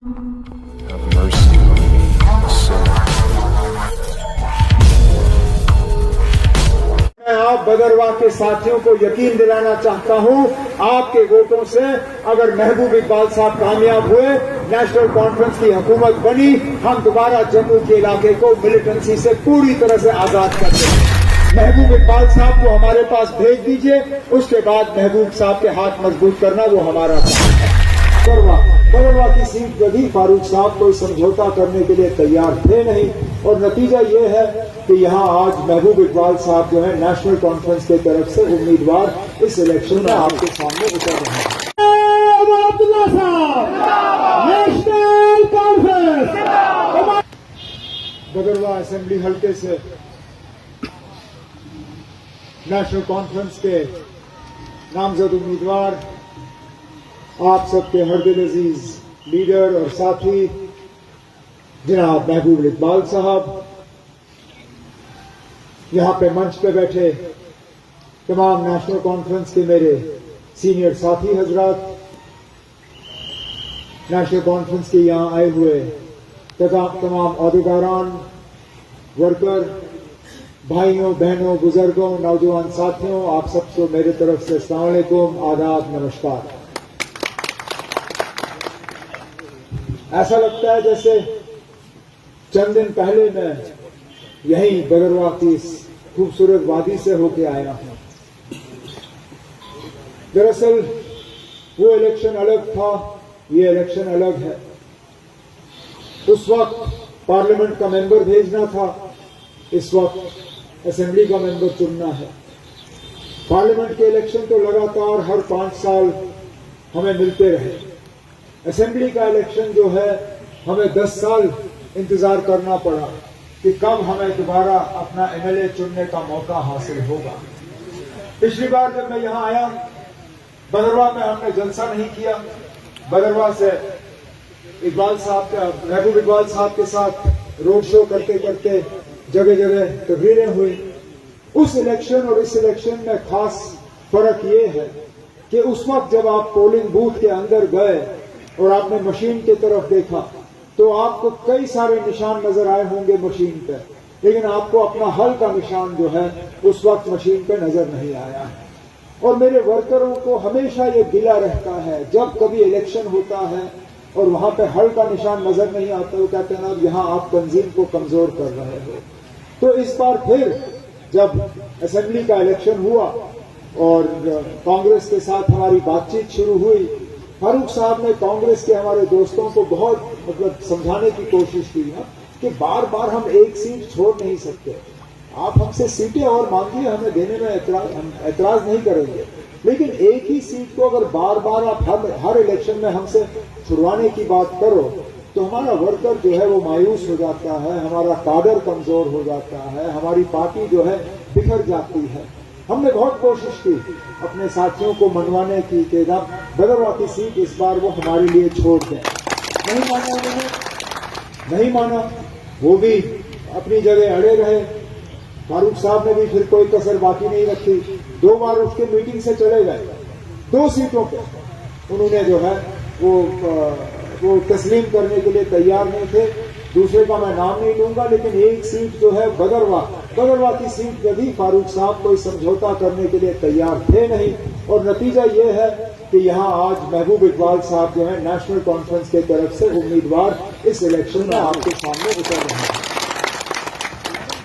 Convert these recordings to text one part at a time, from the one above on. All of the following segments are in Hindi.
Have mercy on me, a sinner. मैं आप बदरवा के साथियों को यकीन दिलाना चाहता हूं, आपके वोटों से अगर महबूब इकबाल साहब कामयाब हुए, नेशनल कॉन्फ्रेंस की हुकूमत बनी, हम दोबारा जम्मू के इलाके को मिलिटेंसी से पूरी तरह से आजाद कर देंगे। महबूब इकबाल साहब को हमारे पास भेज दीजिए, उसके बाद महबूब साहब के हाथ मजबूत करना वो हमारा काम है। बदरवा की सीट पर भी फारूक साहब कोई समझौता करने के लिए तैयार थे नहीं, और नतीजा ये है कि यहाँ आज महबूब इकबाल साहब जो है नेशनल कॉन्फ्रेंस की तरफ से उम्मीदवार इस इलेक्शन में आपके सामने उतर रहे हैं। अब्दुल्ला साहब, नेशनल कॉन्फ्रेंस बदरवा असेंबली हल्के से नेशनल कॉन्फ्रेंस के नामजद उम्मीदवार आप सबके हरदिल अजीज लीडर और साथी जनाब महबूब इकबाल साहब, यहां पे मंच पे बैठे तमाम नेशनल कॉन्फ्रेंस के मेरे सीनियर साथी हजरात, नेशनल कॉन्फ्रेंस के यहां आए हुए तमाम अहदेदारान, वर्कर, भाइयों बहनों, बुजुर्गों, नौजवान साथियों, आप सबको मेरे तरफ से अस्सलाम वालेकुम, आदाब, नमस्कार। ऐसा लगता है जैसे चंद दिन पहले मैं यहीं बदरवा की इस खूबसूरत वादी से होके आया हूं। दरअसल वो इलेक्शन अलग था, ये इलेक्शन अलग है। उस वक्त पार्लियामेंट का मेंबर भेजना था, इस वक्त असेंबली का मेंबर चुनना है। पार्लियामेंट के इलेक्शन तो लगातार हर 5 साल हमें मिलते रहे। असेंबली का इलेक्शन जो है हमें 10 साल इंतजार करना पड़ा कि कब हमें दोबारा अपना एमएलए चुनने का मौका हासिल होगा। पिछली बार जब मैं यहां आया, बदरवा में हमने जलसा नहीं किया। बदरवा से इकबाल साहब का, महबूब इकबाल साहब के साथ रोड शो करते करते जगह जगह तकरीरें हुई। उस इलेक्शन और इस इलेक्शन में खास फर्क ये है कि उस वक्त जब आप पोलिंग बूथ के अंदर गए और आपने मशीन की तरफ देखा तो आपको कई सारे निशान नजर आए होंगे मशीन पे, लेकिन आपको अपना हल का निशान जो है उस वक्त मशीन पे नजर नहीं आया है। और मेरे वर्करों को हमेशा ये गिला रहता है, जब कभी इलेक्शन होता है और वहां पे हल का निशान नजर नहीं आता, वो कहते हैं ना यहां आप तंजीम को कमजोर कर रहे हो। तो इस बार फिर जब असेंबली का इलेक्शन हुआ और कांग्रेस के साथ हमारी बातचीत शुरू हुई, फारूक साहब ने कांग्रेस के हमारे दोस्तों को बहुत समझाने की कोशिश की ना कि बार बार हम एक सीट छोड़ नहीं सकते, आप हमसे सीटें और मांगिए, हमें देने में एतराज नहीं करेंगे, लेकिन एक ही सीट को अगर बार बार आप हर इलेक्शन में हमसे छुड़वाने की बात करो तो हमारा वर्कर जो है वो मायूस हो जाता है, हमारा काडर कमजोर हो जाता है, हमारी पार्टी जो है बिखर जाती है। हमने बहुत कोशिश की अपने साथियों को मनवाने की कि जब बदरवा की सीट इस बार वो हमारे लिए छोड़ दें। नहीं माना उन्होंने, नहीं माना, वो भी अपनी जगह अड़े रहे। फारूक साहब ने भी फिर कोई कसर बाकी नहीं रखी, 2 बार उठ के मीटिंग से चले गए। 2 सीटों पे उन्होंने जो है वो तस्लीम करने के लिए तैयार नहीं थे। दूसरे का मैं नाम नहीं लूंगा, लेकिन एक सीट जो है बदरवा की सीट पर भी फारूक साहब कोई समझौता करने के लिए तैयार थे नहीं, और नतीजा ये है कि यहाँ आज महबूब इकबाल साहब जो है नेशनल कॉन्फ्रेंस की तरफ से उम्मीदवार इस इलेक्शन में आपके सामने उतर रहे हैं।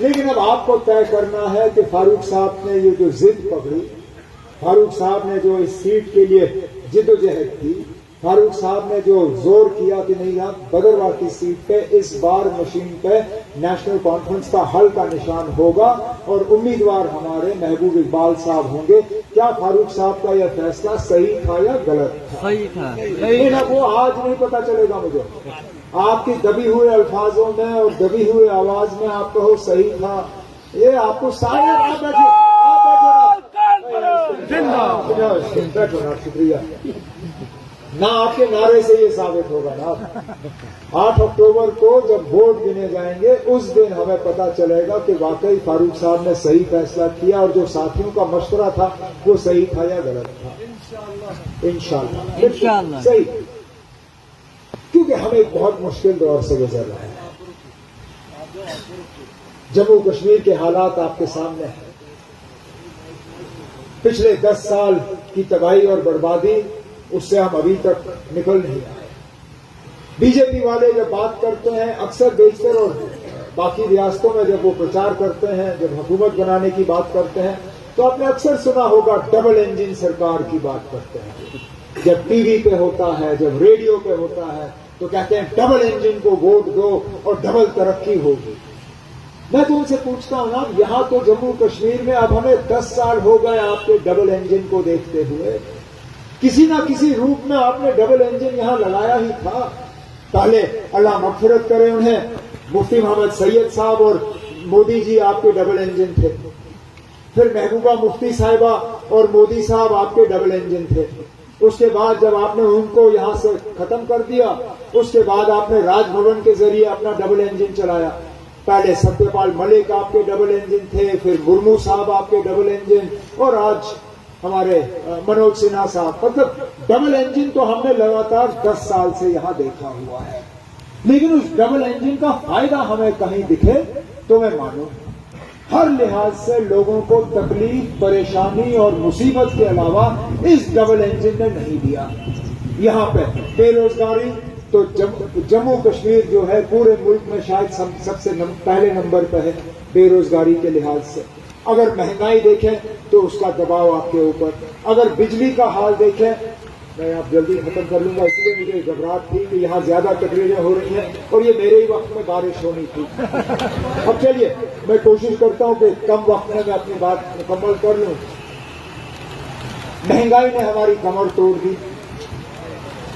लेकिन अब आपको तय करना है कि फारूक साहब ने ये जो जिद पकड़ी, फारूक साहब ने जो इस सीट के लिए जिद्दोजहद की, फारूक साहब ने जो जोर किया कि नहीं आप बदरवा की सीट पे इस बार मशीन पे नेशनल कॉन्फ्रेंस का हल का निशान होगा और उम्मीदवार हमारे महबूब इकबाल साहब होंगे। क्या फारूक साहब का यह फैसला सही था या गलत था? सही था। लेकिन अब वो आज नहीं पता चलेगा मुझे। आपकी दबी हुए अल्फाजों में और दबी हुए आवाज में आप कहो सही था, ये आपको सारे शुक्रिया ना, आपके नारे से ये साबित होगा ना। 8 अक्टूबर को जब वोट गिने जाएंगे उस दिन हमें पता चलेगा कि वाकई फारूक साहब ने सही फैसला किया और जो साथियों का मशवरा था वो सही था या गलत था। इंशाअल्लाह सही। क्योंकि हम एक बहुत मुश्किल दौर से गुजर रहे हैं। जम्मू कश्मीर के हालात आपके सामने हैं। पिछले 10 साल की तबाही और बर्बादी, उससे हम अभी तक निकल नहीं आए। बीजेपी वाले जब बात करते हैं, अक्सर बेशतर और बाकी रियासतों में जब वो प्रचार करते हैं, जब हुकूमत बनाने की बात करते हैं, तो आपने अक्सर सुना होगा डबल इंजन सरकार की बात करते हैं। जब टीवी पे होता है, जब रेडियो पे होता है, तो कहते हैं डबल इंजन को वोट दो और डबल तरक्की होगी। मैं तो उनसे पूछता हूं ना, यहां तो जम्मू कश्मीर में अब हमें 10 साल हो गए आपके डबल इंजन को देखते हुए। किसी ना किसी रूप में आपने डबल इंजन यहां लगाया ही था। पहले अल्लाह मगफिरत करे उन्हें, मुफ्ती मोहम्मद सैयद साहब और मोदी जी आपके डबल इंजन थे। फिर महबूबा मुफ्ती साहिबा और मोदी साहब आपके डबल इंजन थे। उसके बाद जब आपने उनको यहां से खत्म कर दिया, उसके बाद आपने राजभवन के जरिए अपना डबल इंजन चलाया। पहले सत्यपाल मलिक आपके डबल इंजन थे, फिर मुर्मू साहब आपके डबल इंजन, और आज हमारे मनोज सिन्हा साहब। मतलब डबल इंजन तो हमने लगातार 10 साल से यहां देखा हुआ है, लेकिन उस डबल इंजन का फायदा हमें कहीं दिखे तो मैं मानूं। हर लिहाज से लोगों को तकलीफ, परेशानी और मुसीबत के अलावा इस डबल इंजन ने नहीं दिया। यहां पे बेरोजगारी तो जम्मू कश्मीर जो है पूरे मुल्क में शायद सबसे पहले नंबर पर है बेरोजगारी के लिहाज से। अगर महंगाई देखें तो उसका दबाव आपके ऊपर। अगर बिजली का हाल देखें, मैं आप जल्दी खत्म कर लूंगा, इसलिए मुझे घबराहट थी कि यहाँ ज्यादा तकरीरें हो रही हैं और ये मेरे ही वक्त में बारिश होनी थी। अब चलिए, मैं कोशिश करता हूं कि कम वक्त में मैं अपनी बात मुकम्मल कर लूं। महंगाई ने हमारी कमर तोड़ दी।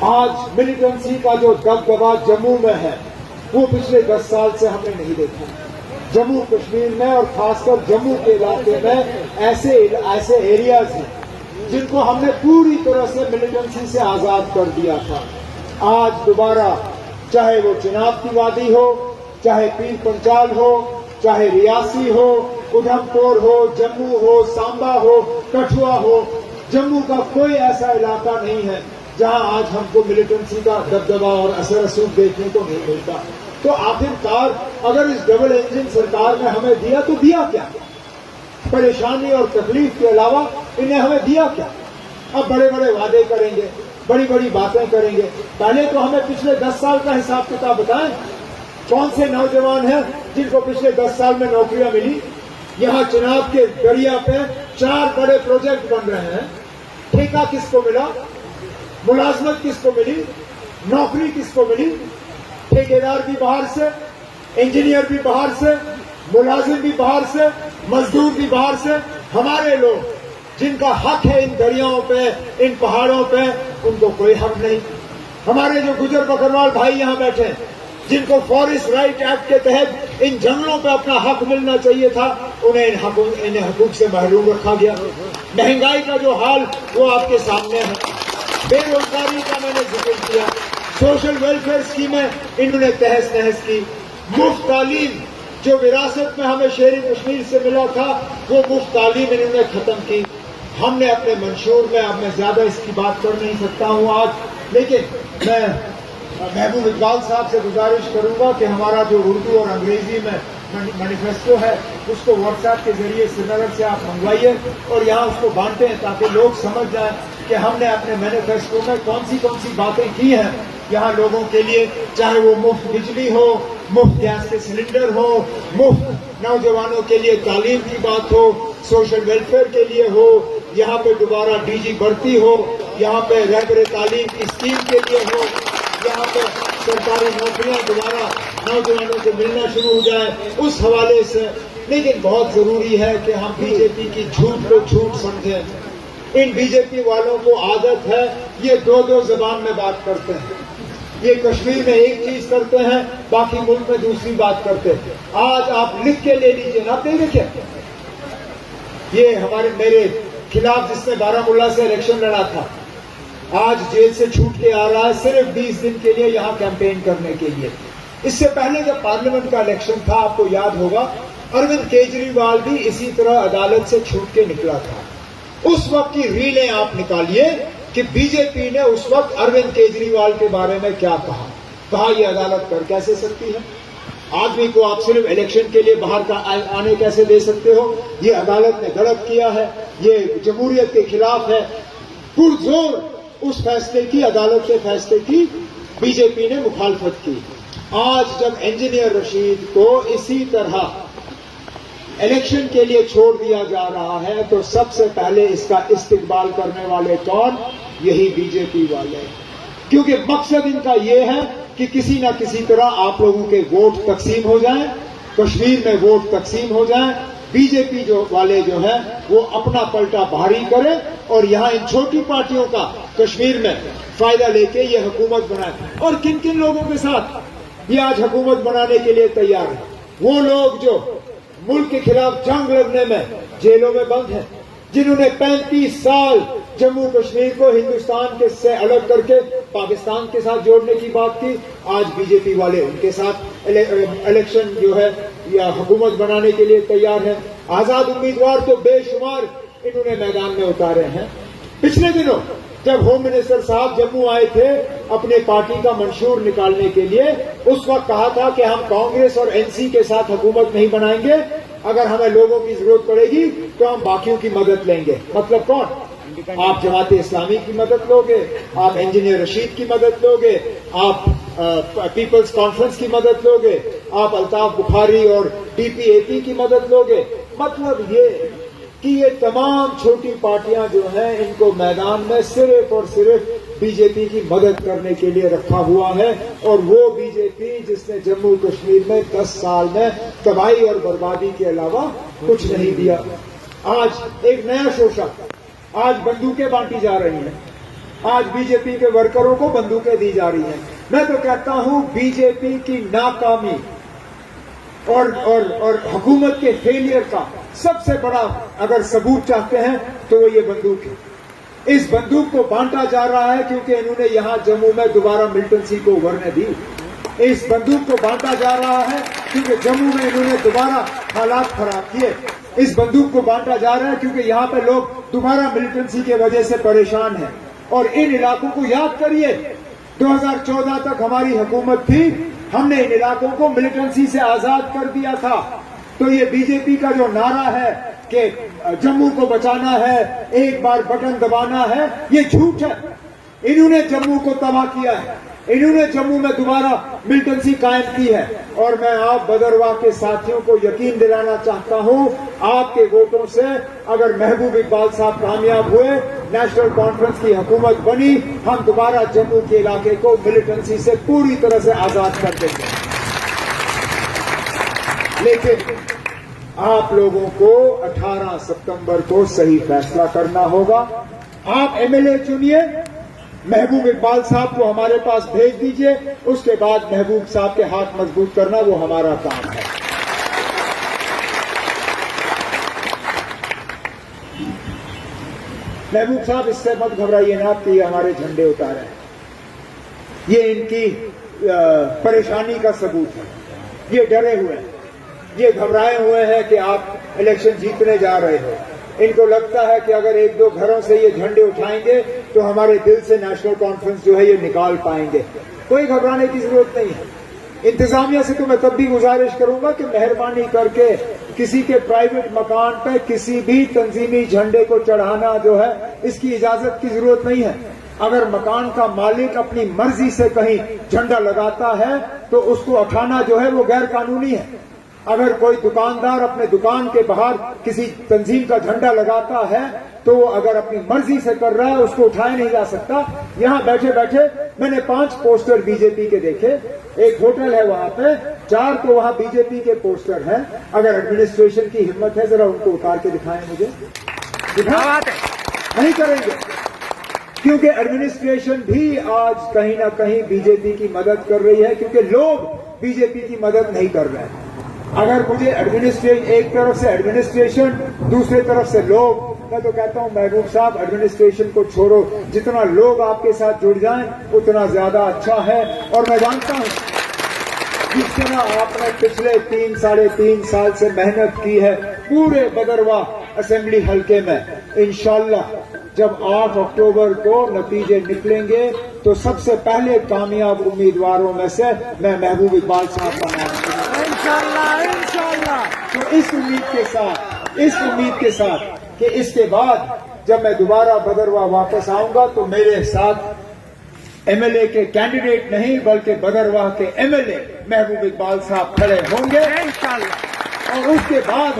आज मिलिटेंसी का जो दबदबा जम्मू में है, वो पिछले 10 साल से हमने नहीं देखा। जम्मू कश्मीर में और खासकर जम्मू के इलाके में ऐसे एरियाज हैं जिनको हमने पूरी तरह से मिलिटेंसी से आजाद कर दिया था। आज दोबारा, चाहे वो चिनाब की वादी हो, चाहे पीर पंचाल हो, चाहे रियासी हो, उधमपुर हो, जम्मू हो, सांबा हो, कठुआ हो, जम्मू का कोई ऐसा इलाका नहीं है जहां आज हमको मिलिटेंसी का दबदबा और असर रसूख देखने को नहीं मिलता। तो आखिरकार अगर इस डबल इंजन सरकार ने हमें दिया तो दिया क्या? परेशानी और तकलीफ के अलावा इन्हें हमें दिया क्या? अब बड़े बड़े वादे करेंगे, बड़ी बड़ी बातें करेंगे। पहले तो हमें पिछले 10 साल का हिसाब किताब बताएं। कौन से नौजवान हैं जिनको पिछले 10 साल में नौकरियां मिली? यहां चिनाब के दरिया पे 4 बड़े प्रोजेक्ट बन रहे हैं। ठेका किसको मिला? मुलाजमत किसको मिली? नौकरी किसको मिली? ठेकेदार भी बाहर से, इंजीनियर भी बाहर से, मुलाजिम भी बाहर से, मजदूर भी बाहर से। हमारे लोग जिनका हक है इन दरियाओं पे, इन पहाड़ों पे, उनको कोई हक नहीं। हमारे जो गुजर बकरवाल भाई यहां बैठे हैं, जिनको फॉरेस्ट राइट एक्ट के तहत इन जंगलों पे अपना हक मिलना चाहिए था, उन्हें इन हकूक से महरूम रखा गया। महंगाई का जो हाल वो आपके सामने है। बेरोजगारी का मैंने जिक्र किया। सोशल वेलफेयर स्कीमें इन्होंने तहस नहस की। मुफ्त तालीम जो विरासत में हमें शेर कश्मीर से मिला था, वो मुफ्त तालीम इन्होंने खत्म की। हमने अपने मंशूर में, अब मैं ज्यादा इसकी बात कर नहीं सकता हूं आज, लेकिन मैं महबूब इकबाल साहब से गुजारिश करूंगा कि हमारा जो उर्दू और अंग्रेजी में मैनिफेस्टो है उसको व्हाट्सएप के जरिए श्रीनगर से आप मंगवाइए और यहाँ उसको बांटें ताकि लोग समझ जाएं कि हमने अपने मैनिफेस्टो में कौन सी बातें की हैं यहाँ लोगों के लिए। चाहे वो मुफ्त बिजली हो, मुफ्त गैस के सिलेंडर हो, मुफ्त नौजवानों के लिए तालीम की बात हो, सोशल वेलफेयर के लिए हो, यहाँ पे दोबारा डीजी भर्ती हो, यहाँ पे रहबर तालीम की स्कीम के लिए हो, यहाँ पे सरकारी नौकरियां दोबारा नौजवानों को मिलना शुरू हो जाए, उस हवाले से। लेकिन बहुत जरूरी है कि हम बीजेपी की झूठ को झूठ समझें। इन बीजेपी वालों को आदत है ये दो जबान में बात करते हैं। ये कश्मीर में एक चीज करते हैं, बाकी मुल्क में दूसरी बात करते हैं। आज आप लिख के ले लीजिए ना, आप नहीं लिखे। ये मेरे खिलाफ जिसने बारामूला से इलेक्शन लड़ा था, आज जेल से छूट के आ रहा है सिर्फ 20 दिन के लिए यहाँ कैंपेन करने के लिए। इससे पहले जब पार्लियामेंट का इलेक्शन था, आपको याद होगा, अरविंद केजरीवाल भी इसी तरह अदालत से छूट के निकला था। उस वक्त की रीलें आप निकालिए कि बीजेपी ने उस वक्त अरविंद केजरीवाल के बारे में क्या कहा। कहा यह अदालत कर कैसे सकती है? आदमी को आप सिर्फ इलेक्शन के लिए बाहर का आने कैसे दे सकते हो? ये अदालत ने गलत किया है, ये जमहूरियत के खिलाफ है। पुरजोर उस फैसले की, अदालत के फैसले की बीजेपी ने मुखालफत की। आज जब इंजीनियर रशीद को इसी तरह इलेक्शन के लिए छोड़ दिया जा रहा है, तो सबसे पहले इसका इस्तेमाल करने वाले कौन? यही बीजेपी वाले, क्योंकि मकसद इनका यह है कि किसी ना किसी तरह आप लोगों के वोट तकसीम हो जाएं, कश्मीर में वोट तकसीम हो जाएं, बीजेपी वाले जो है वो अपना पलटा भारी करें और यहां इन छोटी पार्टियों का कश्मीर में फायदा लेके ये हुकूमत बनाए। और किन किन लोगों के साथ ये आज हुकूमत बनाने के लिए तैयार है? वो लोग जो मुल्क के खिलाफ जंग लड़ने में जेलों में बंद हैं, जिन्होंने 35 साल जम्मू कश्मीर को हिंदुस्तान के से अलग करके पाकिस्तान के साथ जोड़ने की बात की। आज बीजेपी वाले उनके साथ इलेक्शन जो है या हुकूमत बनाने के लिए तैयार है। आजाद उम्मीदवार तो बेशुमार इन्होंने मैदान में उतारे हैं। पिछले दिनों जब होम मिनिस्टर साहब जम्मू आए थे अपने पार्टी का मंशूर निकालने के लिए, उस वक्त कहा था कि हम कांग्रेस और एनसी के साथ हुकूमत नहीं बनाएंगे, अगर हमें लोगों की जरूरत पड़ेगी तो हम बाकियों की मदद लेंगे। मतलब कौन? आप जमात इस्लामी की मदद लोगे, आप इंजीनियर रशीद की मदद लोगे, आप पीपल्स कॉन्फ्रेंस की मदद लोगे, आप अल्ताफ बुखारी और डीपीएपी की मदद लोगे। मतलब ये कि ये तमाम छोटी पार्टियां जो हैं, इनको मैदान में सिर्फ और सिर्फ बीजेपी की मदद करने के लिए रखा हुआ है। और वो बीजेपी जिसने जम्मू कश्मीर में 10 साल में तबाही और बर्बादी के अलावा कुछ नहीं दिया। आज एक नया शोषा, आज बंदूकें बांटी जा रही हैं, आज बीजेपी के वर्करों को बंदूकें दी जा रही हैं। मैं तो कहता हूं बीजेपी की नाकामी और हुकूमत के फेलियर का सबसे बड़ा अगर सबूत चाहते हैं तो वो ये बंदूक है। इस बंदूक को बांटा जा रहा है क्योंकि इन्होंने यहां जम्मू में दोबारा मिलिटेंसी को उभरने दी। इस बंदूक को बांटा जा रहा है क्योंकि जम्मू में इन्होंने दोबारा हालात खराब किए। इस बंदूक को बांटा जा रहा है क्योंकि यहां पे लोग दोबारा मिलिटेंसी के वजह से परेशान हैं। और इन इलाकों को याद करिए, 2014 तक हमारी हुकूमत थी, हमने इन इलाकों को मिलिटेंसी से आजाद कर दिया था। तो ये बीजेपी का जो नारा है कि जम्मू को बचाना है, एक बार बटन दबाना है, ये झूठ है। इन्होंने जम्मू को तबाह किया है, इन्होंने जम्मू में दोबारा मिलिटेंसी कायम की है। और मैं आप बदरवाह के साथियों को यकीन दिलाना चाहता हूं, आपके वोटों से अगर महबूब इकबाल साहब कामयाब हुए, नेशनल कॉन्फ्रेंस की हुकूमत बनी, हम दोबारा जम्मू के इलाके को मिलिटेंसी से पूरी तरह से आजाद कर देंगे। लेकिन आप लोगों को 18 सितंबर को सही फैसला करना होगा। आप एमएलए चुनिए, महबूब इकबाल साहब को हमारे पास भेज दीजिए, उसके बाद महबूब साहब के हाथ मजबूत करना वो हमारा काम है। महबूब साहब इससे मत घबराइए ना कि हमारे झंडे उतारे हैं, ये इनकी परेशानी का सबूत है। ये डरे हुए हैं, ये घबराए हुए हैं कि आप इलेक्शन जीतने जा रहे हो। इनको लगता है कि अगर एक दो घरों से ये झंडे उठाएंगे तो हमारे दिल से नेशनल कॉन्फ्रेंस जो है ये निकाल पाएंगे। कोई घबराने की जरूरत नहीं है। इंतजामिया से तो मैं तब भी गुजारिश करूंगा कि मेहरबानी करके किसी के प्राइवेट मकान पे किसी भी तंजीमी झंडे को चढ़ाना जो है, इसकी इजाजत की जरूरत नहीं है। अगर मकान का मालिक अपनी मर्जी से कहीं झंडा लगाता है तो उसको उठाना जो है वो गैर कानूनी है। अगर कोई दुकानदार अपने दुकान के बाहर किसी तंजीम का झंडा लगाता है तो वो अगर अपनी मर्जी से कर रहा है, उसको उठाया नहीं जा सकता। यहां बैठे बैठे मैंने 5 पोस्टर बीजेपी के देखे। एक होटल है वहां पे, 4 तो वहां बीजेपी के पोस्टर हैं। अगर एडमिनिस्ट्रेशन की हिम्मत है जरा उनको उतार के दिखाएं मुझे। नहीं करेंगे, क्योंकि एडमिनिस्ट्रेशन भी आज कहीं ना कहीं बीजेपी की मदद कर रही है, क्योंकि लोग बीजेपी की मदद नहीं कर रहे हैं। अगर मुझे एडमिनिस्ट्रेशन, एक तरफ से एडमिनिस्ट्रेशन, दूसरी तरफ से लोग, मैं तो कहता हूं महबूब साहब एडमिनिस्ट्रेशन को छोड़ो, जितना लोग आपके साथ जुड़ जाएं उतना ज्यादा अच्छा है। और मैं जानता हूं जिस तरह आपने पिछले 3-3.5 साल से मेहनत की है पूरे बदरवाह असेंबली हलके में, इंशाल्लाह जब 8 अक्टूबर को नतीजे निकलेंगे तो सबसे पहले कामयाब उम्मीदवारों में से मैं महबूब इकबाल साहब का नाम इंशाल्लाह। तो इस उम्मीद के साथ कि इसके बाद जब मैं दोबारा बदरवाह वापस आऊंगा तो मेरे साथ एमएलए के कैंडिडेट नहीं बल्कि बदरवाह के एमएलए महबूब इकबाल साहब खड़े होंगे और उसके बाद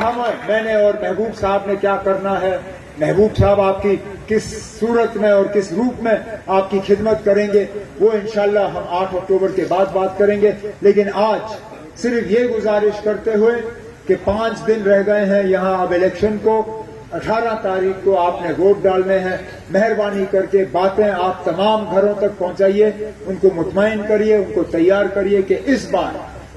मैंने और महबूब साहब ने क्या करना है, महबूब साहब आपकी किस सूरत में और किस रूप में आपकी खिदमत करेंगे वो इंशाल्लाह हम 8 अक्टूबर के बाद बात करेंगे। लेकिन आज सिर्फ ये गुजारिश करते हुए कि 5 दिन रह गए हैं यहाँ अब इलेक्शन को, 18 तारीख को आपने वोट डालने हैं, मेहरबानी करके बातें आप तमाम घरों तक पहुंचाइए, उनको मुतमईन करिए, उनको तैयार करिए कि इस बार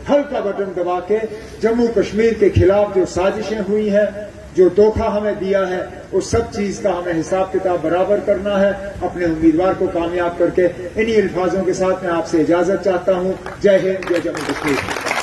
हल्का बटन दबा के जम्मू कश्मीर के खिलाफ जो साजिशें हुई हैं, जो धोखा हमें दिया है, उस सब चीज का हमें हिसाब किताब बराबर करना है, अपने उम्मीदवार को कामयाब करके। इन्हीं अल्फाजों के साथ मैं आपसे इजाजत चाहता हूं। जय हिंद, जय जम्मू कश्मीर।